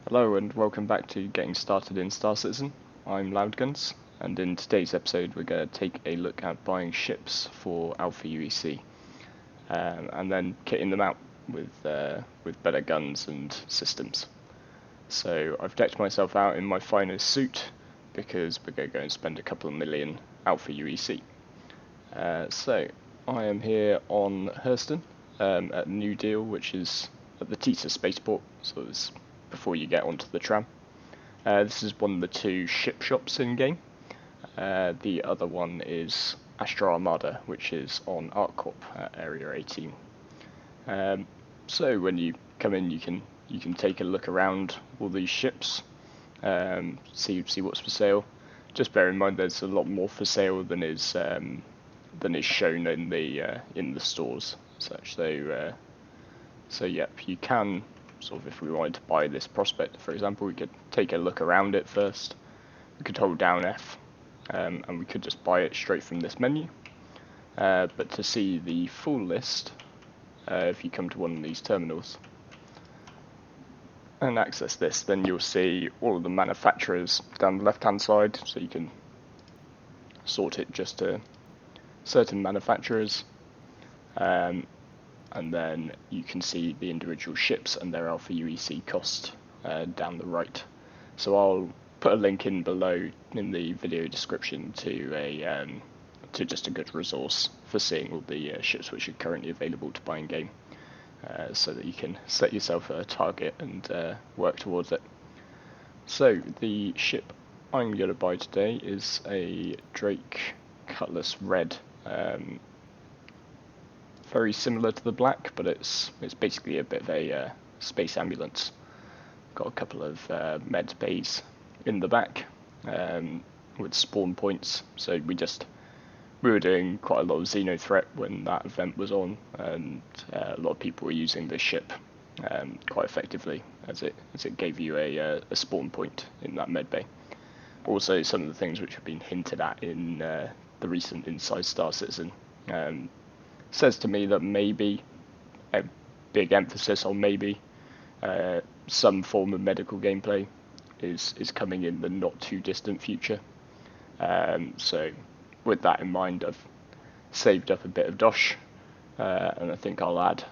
Hello and welcome back to Getting Started in Star Citizen. I'm Loudguns, and in today's episode we're going to take a look at buying ships for Alpha UEC, and then kitting them out with better guns and systems. So I've decked myself out in my finest suit because we're going to go and spend a couple of million Alpha UEC. So I am here on Hurston at New Deal, which is at the Tita spaceport, so it's before you get onto the tram. This is one of the two ship shops in game. The other one is Astra Armada, which is on ArcCorp at Area 18. So when you come in, you can take a look around all these ships, see what's for sale. Just bear in mind there's a lot more for sale than is shown in the stores. Such so yep, you can sort of, if we wanted to buy this prospect, for example, we could take a look around it first. We could hold down F, and we could just buy it straight from this menu. But to see the full list, if you come to one of these terminals and access this, then you'll see all of the manufacturers down the left-hand side, so you can sort it just to certain manufacturers. And then you can see the individual ships and their Alpha UEC cost down the right. So I'll put a link in below in the video description to just a good resource for seeing all the ships which are currently available to buy in game, so that you can set yourself a target and work towards it. So the ship I'm going to buy today is a Drake Cutlass Red. Very similar to the black, but it's basically a bit of a space ambulance. Got a couple of med bays in the back with spawn points. So we were doing quite a lot of Xeno threat when that event was on, and a lot of people were using this ship quite effectively as it gave you a spawn point in that med bay. Also, some of the things which have been hinted at in the recent Inside Star Citizen. Says to me that maybe, a big emphasis on maybe, some form of medical gameplay is coming in the not too distant future. So with that in mind, I've saved up a bit of dosh, and I think I'll add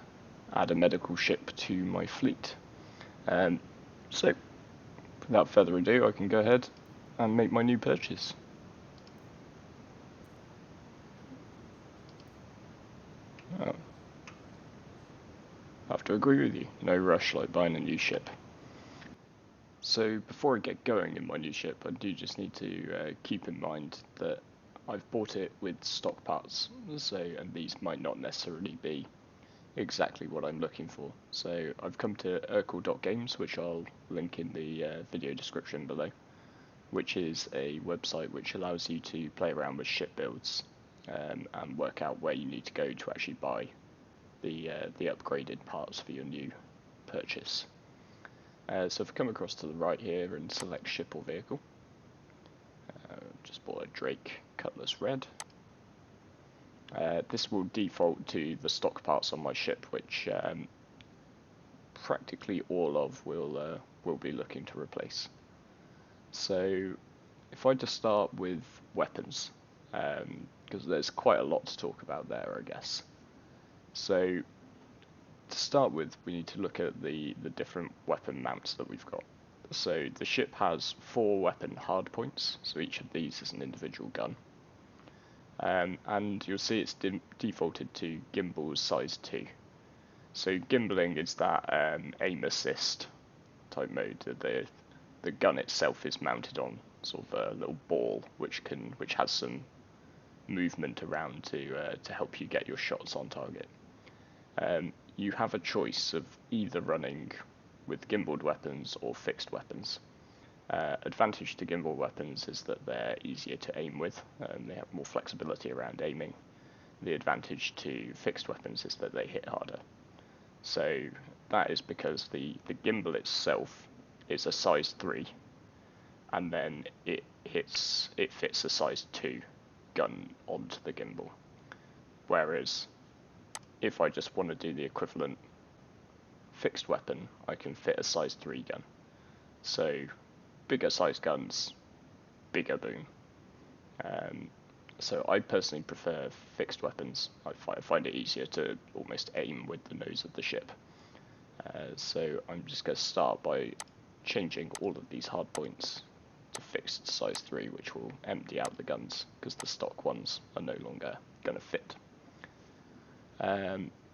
a medical ship to my fleet. So without further ado, I can go ahead and make my new purchase. I have to agree with you, no rush like buying a new ship. So before I get going in my new ship, I do just need to keep in mind that I've bought it with stock parts, and these might not necessarily be exactly what I'm looking for. So I've come to Urkel.games, which I'll link in the video description below, which is a website which allows you to play around with ship builds and work out where you need to go to actually buy the upgraded parts for your new purchase. So if I come across to the right here and select ship or vehicle, just bought a Drake Cutlass Red. This will default to the stock parts on my ship, which practically all of will be looking to replace. So if I just start with weapons, because there's quite a lot to talk about there, I guess. So to start with, we need to look at the different weapon mounts that we've got. So the ship has 4 weapon hardpoints, so each of these is an individual gun. And you'll see it's defaulted to gimbal size 2. So gimbaling is that aim assist type mode. The gun itself is mounted on sort of a little ball which has some movement around to help you get your shots on target. You have a choice of either running with gimbaled weapons or fixed weapons. Advantage to gimbal weapons is that they're easier to aim with, and they have more flexibility around aiming. The advantage to fixed weapons is that they hit harder. So that is because the gimbal itself is a size 3, and then it fits a size 2 gun onto the gimbal. Whereas if I just want to do the equivalent fixed weapon, I can fit a size 3 gun. So bigger size guns, bigger boom. So I personally prefer fixed weapons. I find it easier to almost aim with the nose of the ship. So I'm just going to start by changing all of these hard points to fixed size 3, which will empty out the guns because the stock ones are no longer going to fit.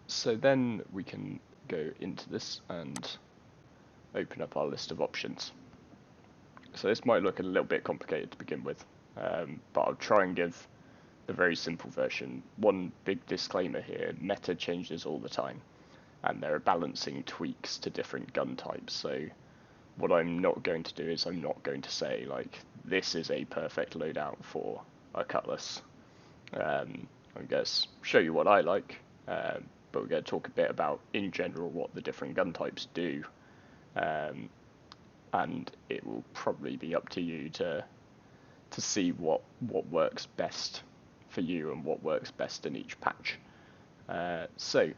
So then we can go into this and open up our list of options. So this might look a little bit complicated to begin with, but I'll try and give the very simple version. One big disclaimer here, meta changes all the time, and there are balancing tweaks to different gun types. So what I'm not going to do is I'm not going to say, like, this is a perfect loadout for a cutlass. I'm going to show you what I like, but we're going to talk a bit about, in general, what the different gun types do. And it will probably be up to you to see what works best for you and what works best in each patch. So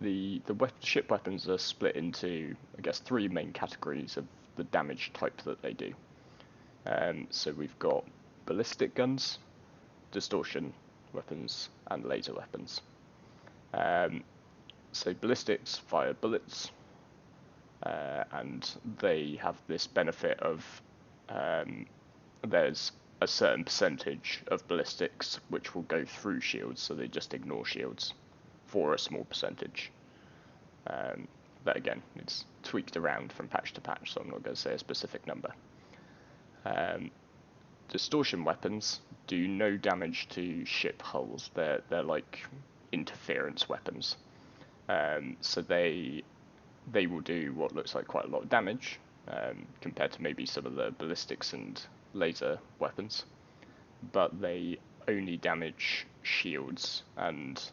the ship weapons are split into, I guess, 3 main categories of the damage type that they do. So we've got ballistic guns, distortion weapons, and laser weapons. So ballistics fire bullets, and they have this benefit of there's a certain percentage of ballistics which will go through shields, so they just ignore shields for a small percentage. But again, it's tweaked around from patch to patch, so I'm not going to say a specific number. Distortion weapons do no damage to ship hulls. They're like interference weapons. So they will do what looks like quite a lot of damage compared to maybe some of the ballistics and laser weapons, but they only damage shields, and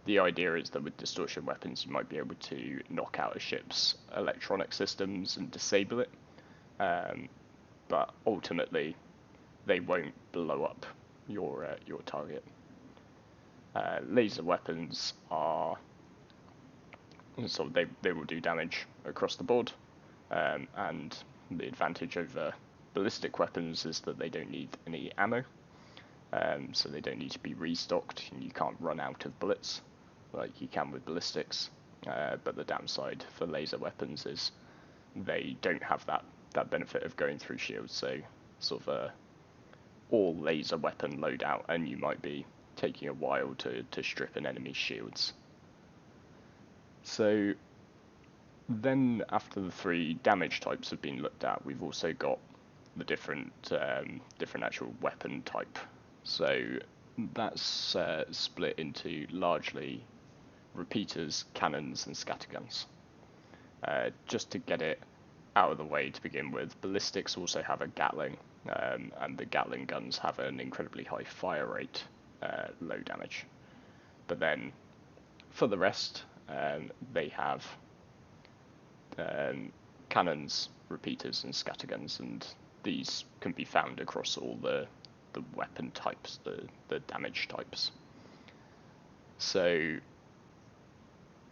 the idea is that with distortion weapons you might be able to knock out a ship's electronic systems and disable it, but ultimately they won't blow up your target. Laser weapons are, so they will do damage across the board, and the advantage over ballistic weapons is that they don't need any ammo, so they don't need to be restocked, and you can't run out of bullets like you can with ballistics. But the downside for laser weapons is they don't have that benefit of going through shields, so sort of a all laser weapon loadout, and you might be taking a while to strip an enemy's shields. So then after the 3 damage types have been looked at, we've also got the different actual weapon type. So that's split into largely repeaters, cannons, and scatterguns. Just to get it out of the way to begin with, ballistics also have a Gatling, and the Gatling guns have an incredibly high fire rate, low damage. But then for the rest, they have cannons, repeaters, and scatterguns, and these can be found across all the weapon types, the damage types. So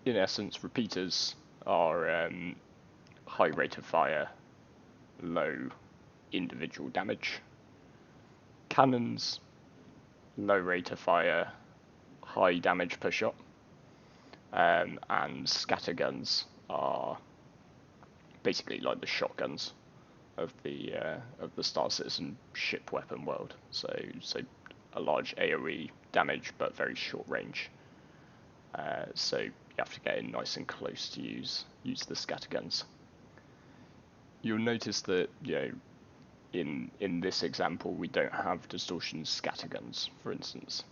in essence, repeaters are high rate of fire, low individual damage. Cannons, low rate of fire, high damage per shot. And scatterguns are basically like the shotguns of the Star Citizen ship weapon world. So a large AoE damage, but very short range. So you have to get in nice and close to use the scatterguns. You'll notice that, in this example we don't have distortion scatterguns, for instance.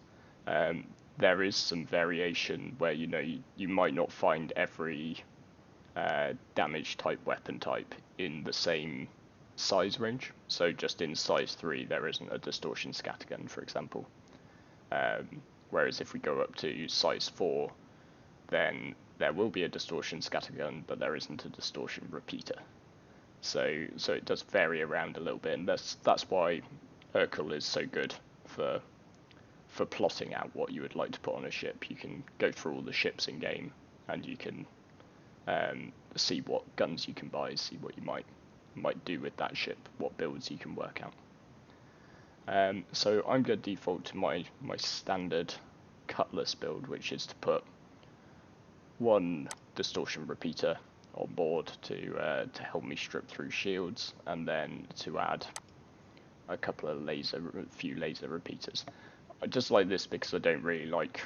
There is some variation where you might not find every damage type weapon type in the same size range. So just in size 3 there isn't a distortion scattergun, for example. Whereas if we go up to size 4, then there will be a distortion scattergun, but there isn't a distortion repeater. So it does vary around a little bit, and that's why Urkel is so good for plotting out what you would like to put on a ship. You can go through all the ships in game, and you can see what guns you can buy, see what you might might do with that ship, what builds you can work out. So I'm going to default to my standard Cutlass build, which is to put one distortion repeater on board to help me strip through shields, and then to add a few laser repeaters. I just like this because I don't really like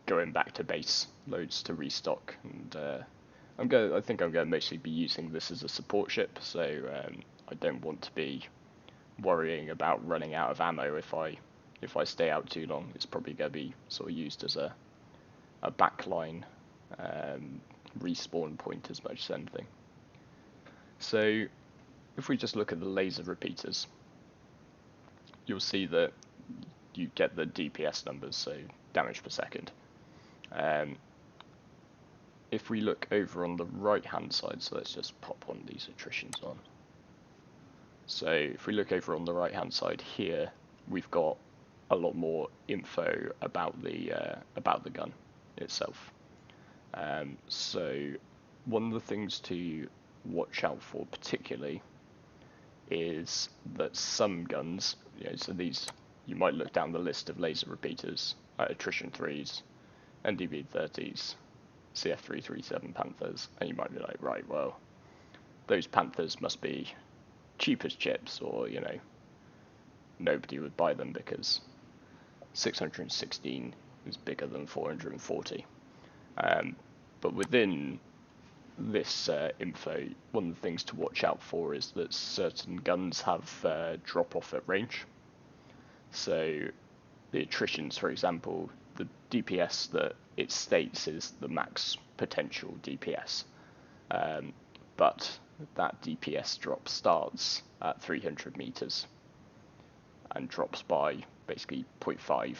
going back to base loads to restock, and I think I'm going to mostly be using this as a support ship, so I don't want to be worrying about running out of ammo if I stay out too long. It's probably going to be sort of used as a backline respawn point as much as anything. So if we just look at the laser repeaters, you'll see that you get the DPS numbers, so damage per second. If we look over on the right hand side, so let's just pop one of these attritions on. So if we look over on the right hand side here, we've got a lot more info about the gun itself. So one of the things to watch out for particularly is that some guns, so these, you might look down the list of laser repeaters, attrition 3s, NDB 30s, CF337 Panthers, and you might be like, right, well, those Panthers must be cheap as chips, or nobody would buy them because 616 is bigger than 440. But within this info, one of the things to watch out for is that certain guns have drop off at range. So the attritions, for example, the DPS that it states is the max potential DPS, but that DPS drop starts at 300 meters and drops by basically 0.5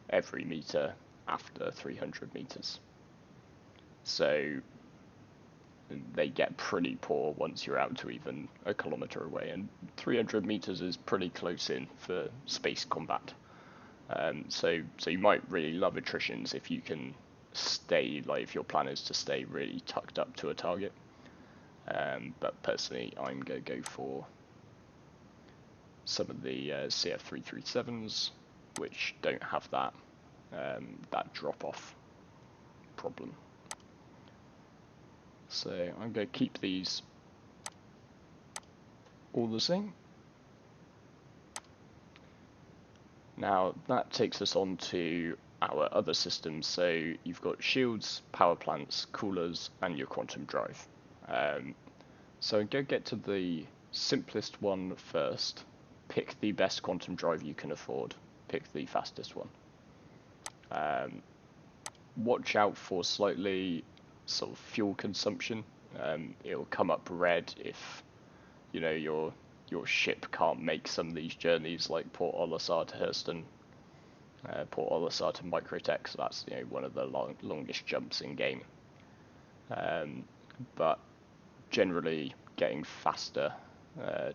every meter after 300 meters. So they get pretty poor once you're out to even a kilometer away, and 300 meters is pretty close in for space combat. So you might really love attritions if you can stay, like if your plan is to stay really tucked up to a target. But personally, I'm going to go for some of the CF337s, which don't have that drop-off problem. So I'm going to keep these all the same. Now that takes us on to our other systems. So you've got shields, power plants, coolers, and your quantum drive. So I'm going to get to the simplest one first. Pick the best quantum drive you can afford. Pick the fastest one. Watch out for slightly sort of fuel consumption. It'll come up red if your ship can't make some of these journeys, like Port Olisar to Hurston, Port Olisar to Microtech. So that's one of the longest jumps in game. But generally, getting faster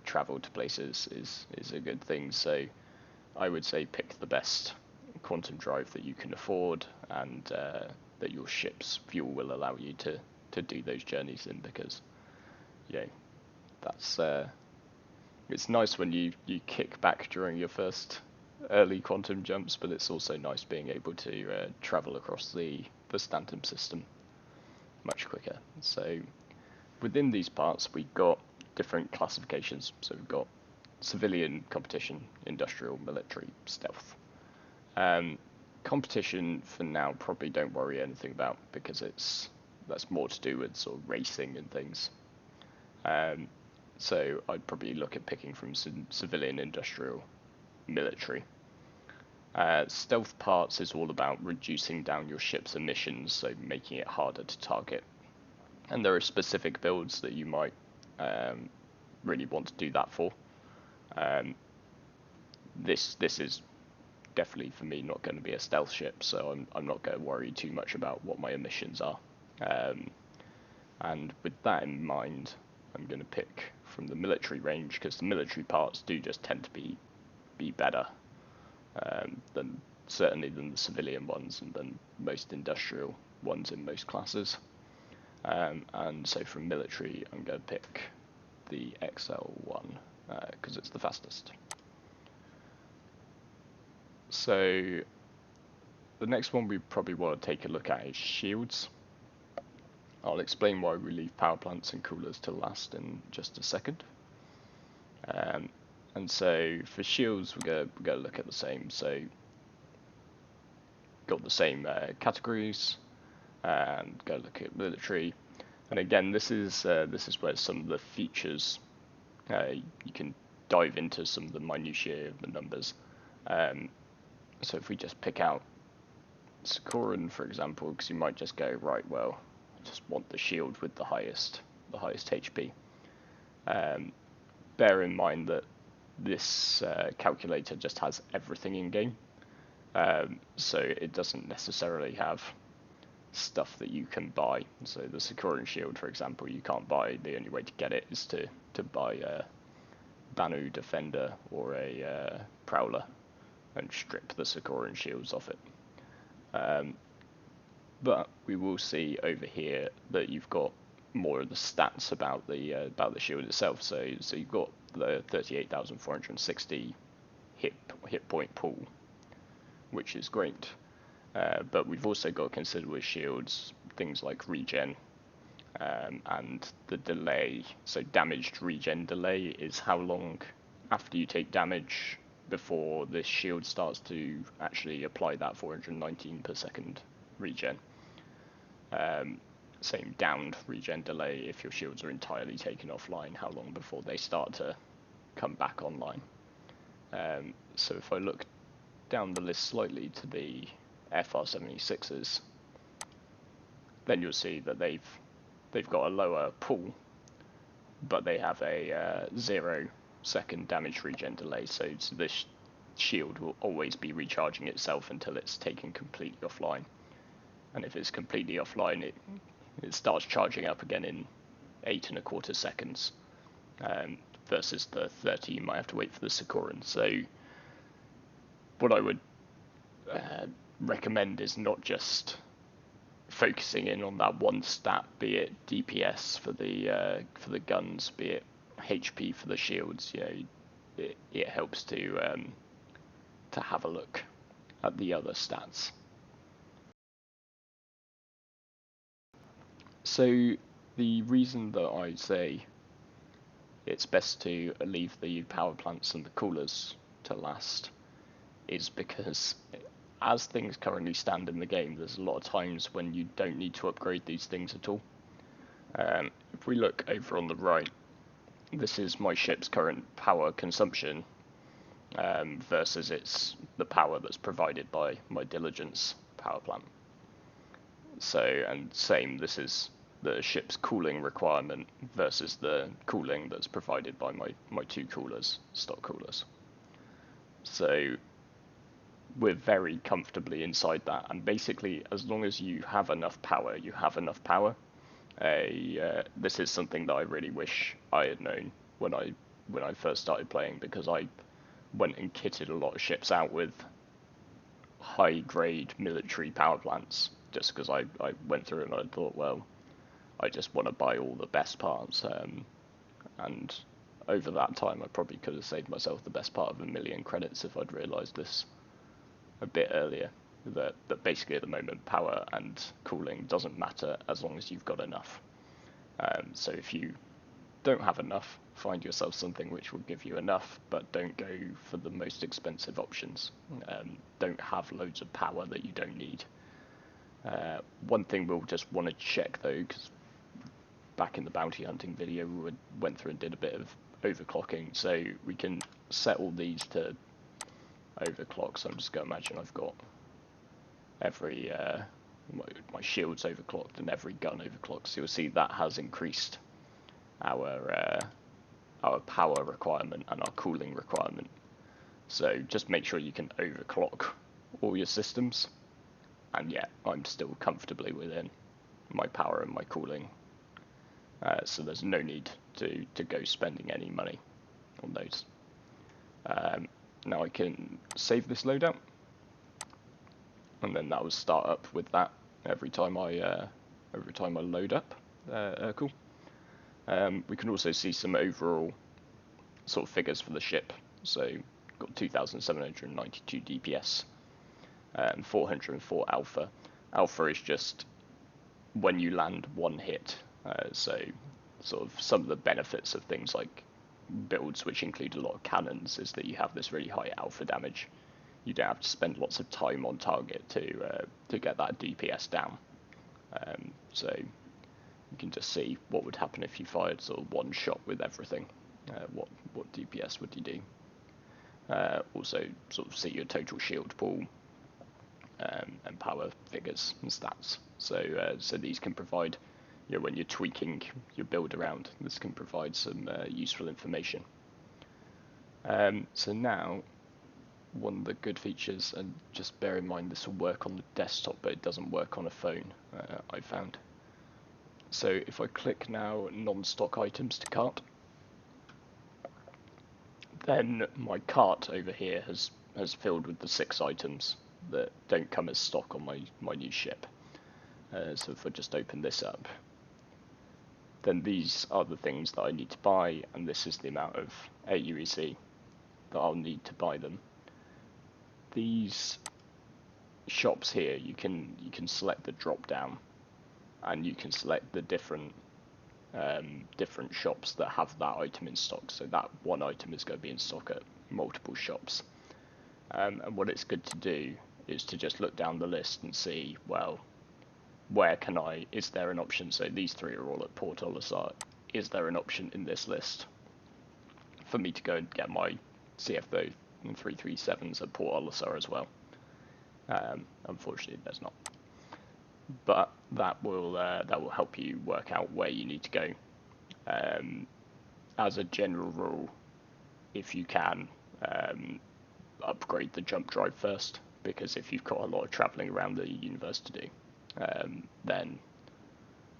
travel to places is a good thing. So I would say pick the best quantum drive that you can afford, and that your ship's fuel will allow you to do those journeys in, because that's it's nice when you kick back during your first early quantum jumps, but it's also nice being able to travel across the Stanton system much quicker. So within these parts, we've got different classifications. So we've got civilian, competition, industrial, military, stealth. Competition for now probably don't worry anything about, because that's more to do with sort of racing and things. So I'd probably look at picking from civilian, industrial, military. Stealth parts is all about reducing down your ship's emissions, so making it harder to target. And there are specific builds that you might really want to do that for. This is definitely for me not going to be a stealth ship, so I'm not going to worry too much about what my emissions are. And with that in mind, I'm going to pick from the military range, because the military parts do just tend to be better than the civilian ones, and than most industrial ones in most classes. And so from military, I'm going to pick the XL1 because it's the fastest. So the next one we probably want to take a look at is shields. I'll explain why we leave power plants and coolers to last in just a second. And so for shields, we're going to look at the same. So got the same categories, and go look at military. And again, this is where some of the features you can dive into some of the minutiae of the numbers. So if we just pick out Sikoran, for example, because you might just go, right, well, I just want the shield with the highest HP. Bear in mind that this calculator just has everything in game, so it doesn't necessarily have stuff that you can buy. So the Sikoran shield, for example, you can't buy. The only way to get it is to buy a Banu Defender or a Prowler and strip the Sikoran shields off it. But we will see over here that you've got more of the stats about the shield itself. So you've got the 38,460 hit point pool, which is great. But we've also got to consider with shields things like regen and the delay. So damaged regen delay is how long after you take damage before this shield starts to actually apply that 419 per second regen. Same downed regen delay if your shields are entirely taken offline, how long before they start to come back online. So if I look down the list slightly to the FR76s, then you'll see that they've got a lower pool, but they have a 0-second damage regen delay, so this shield will always be recharging itself until it's taken completely offline. And if it's completely offline, it starts charging up again in 8.25 seconds, versus the 30 you might have to wait for the Sikoran. So what I would recommend is not just focusing in on that one stat, be it DPS for the guns, be it HP for the shields. You know, it helps to have a look at the other stats. So the reason that I say it's best to leave the power plants and the coolers to last is because as things currently stand in the game, there's a lot of times when you don't need to upgrade these things at all. If we look over on the right, this is my ship's current power consumption versus the power that's provided by my Diligence power plant. So, and same, this is the ship's cooling requirement versus the cooling that's provided by my two coolers, stock coolers. So we're very comfortably inside that, and basically as long as you have enough power, you have enough power. This is something that I really wish I had known when I first started playing, because I went and kitted a lot of ships out with high grade military power plants just because I went through and I thought, well, I just want to buy all the best parts, and over that time I probably could have saved myself the best part of 1 million credits if I'd realised this a bit earlier, that basically at the moment power and cooling doesn't matter as long as you've got enough. So if you don't have enough, find yourself something which will give you enough, but don't go for the most expensive options. Don't have loads of power that you don't need. One thing we'll just want to check though, because back in the bounty hunting video we went through and did a bit of overclocking, so we can set all these to overclock. So I'm just going to imagine I've got every my shield's overclocked and every gun overclocked, so you'll see that has increased our power requirement and our cooling requirement. So just make sure you can overclock all your systems, and yeah, I'm still comfortably within my power and my cooling, so there's no need to go spending any money on those. Now I can save this loadout, and then that will start up with that every time I load up. Cool. We can also see some overall sort of figures for the ship. So got 2,792 DPS, 404 alpha. Alpha is just when you land one hit. So sort of some of the benefits of things like builds which include a lot of cannons is that you have this really high alpha damage. You don't have to spend lots of time on target to get that DPS down. So you can just see what would happen if you fired sort of one shot with everything. What DPS would you do? Also sort of see your total shield pool and power figures and stats. So these can provide, when you're tweaking your build around, this can provide some useful information. So now, one of the good features, and just bear in mind this will work on the desktop, but it doesn't work on a phone, I found. So if I click now non-stock items to cart, then my cart over here has filled with the 6 items that don't come as stock on my new ship. So if I just open this up, then these are the things that I need to buy, and this is the amount of AUEC that I'll need to buy them. These shops here, you can select the drop down, and you can select the different shops that have that item in stock. So that one item is going to be in stock at multiple shops. And what it's good to do is to just look down the list and see, well, where can is there an option? So these 3 are all at Port Olisar. Is there an option in this list for me to go and get my CFO and 337s at Port Olisar as well? Unfortunately, there's not. But that will help you work out where you need to go. As a general rule, if you can, upgrade the jump drive first, because if you've got a lot of travelling around the universe to do, then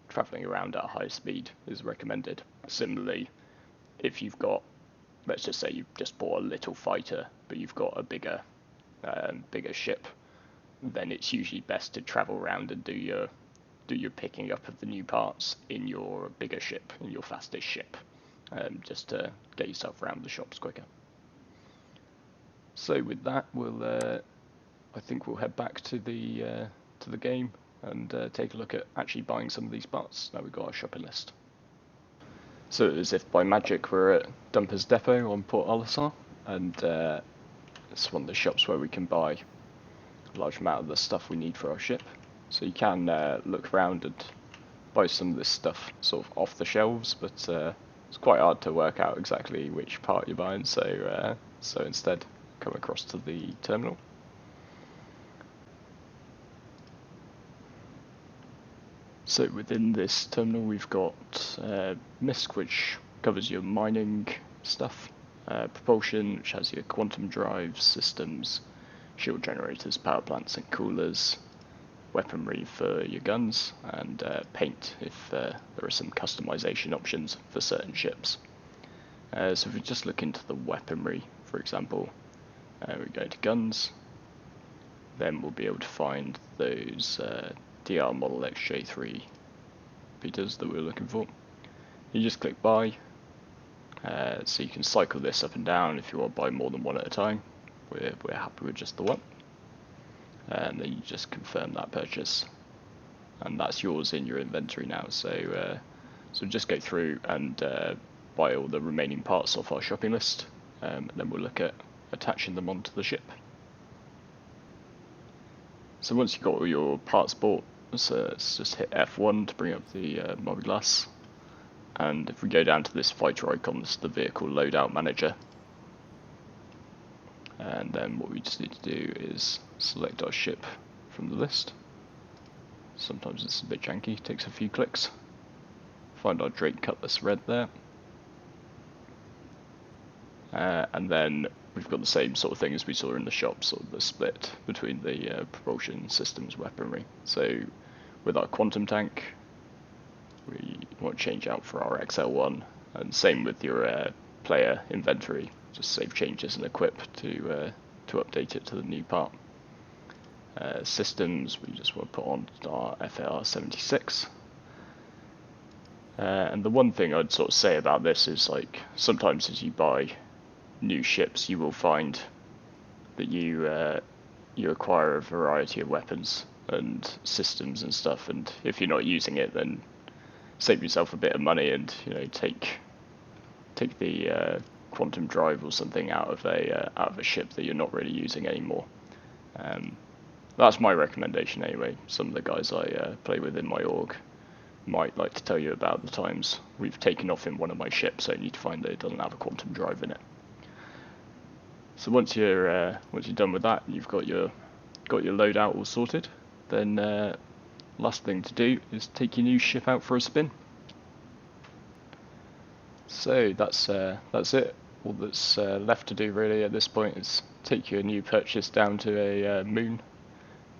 travelling around at a high speed is recommended. Similarly, if you've got, let's just say you've just bought a little fighter, but you've got a bigger ship, then it's usually best to travel around and do your picking up of the new parts in your bigger ship, in your fastest ship, just to get yourself around the shops quicker. So with that, I think we'll head back to the game and take a look at actually buying some of these parts. Now we've got our shopping list. So as if by magic, we're at Dumper's Depot on Port Olisar, and it's one of the shops where we can buy a large amount of the stuff we need for our ship. So you can look around and buy some of this stuff sort of off the shelves, but it's quite hard to work out exactly which part you're buying, so instead come across to the terminal. So within this terminal we've got MISC, which covers your mining stuff, propulsion, which has your quantum drives, systems, shield generators, power plants and coolers, weaponry for your guns, and paint if there are some customization options for certain ships. So if we just look into the weaponry, for example, we go to guns, then we'll be able to find those DR Model XJ3 repeaters that we're looking for. You just click buy, so you can cycle this up and down if you want to buy more than one at a time. We're happy with just the one, and then you just confirm that purchase, and that's yours in your inventory now. So just go through and buy all the remaining parts off our shopping list, and then we'll look at attaching them onto the ship. So once you've got all your parts bought, let's just hit F1 to bring up the model glass, and if we go down to this fighter icon, this is the vehicle loadout manager, and then what we just need to do is select our ship from the list. Sometimes it's a bit janky, takes a few clicks. Find our Drake Cutlass Red there, and then we've got the same sort of thing as we saw in the shop, sort of the split between the propulsion systems weaponry. So with our quantum tank, we want to change out for our XL1, and same with your player inventory, just save changes and equip to update it to the new part. Systems, we just want to put on our FAR 76. And the one thing I'd sort of say about this is, like, sometimes as you buy new ships, you will find that you acquire a variety of weapons and systems and stuff, and if you're not using it, then save yourself a bit of money and, you know, take the quantum drive or something out of a ship that you're not really using anymore. That's my recommendation anyway. Some of the guys I play with in my org might like to tell you about the times we've taken off in one of my ships only to find that it doesn't have a quantum drive in it. So once you're done with that, you've got your loadout all sorted. Then last thing to do is take your new ship out for a spin. So that's it. All that's left to do really at this point is take your new purchase down to a moon,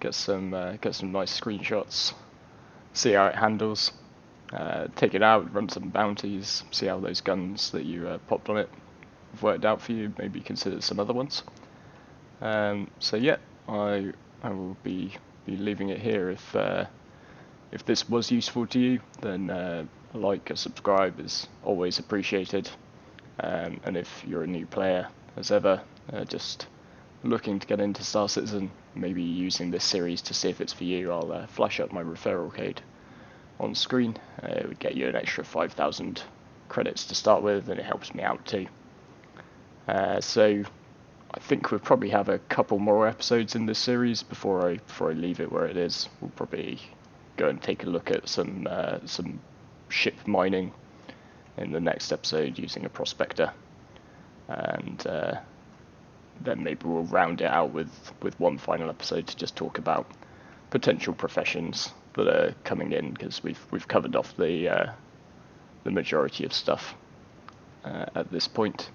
get some nice screenshots, see how it handles, take it out, run some bounties, see how those guns that you popped on it have worked out for you. Maybe consider some other ones. So yeah, I will be leaving it here. If this was useful to you, then a like, a subscribe is always appreciated. And if you're a new player, as ever, just looking to get into Star Citizen, maybe using this series to see if it's for you, I'll flash up my referral code on screen. It would get you an extra 5,000 credits to start with, and it helps me out too. So I think we'll probably have a couple more episodes in this series before I leave it where it is. We'll probably go and take a look at some ship mining in the next episode using a prospector, and then maybe we'll round it out with one final episode to just talk about potential professions that are coming in, because we've covered off the majority of stuff at this point.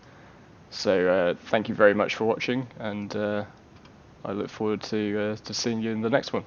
So thank you very much for watching, and I look forward to seeing you in the next one.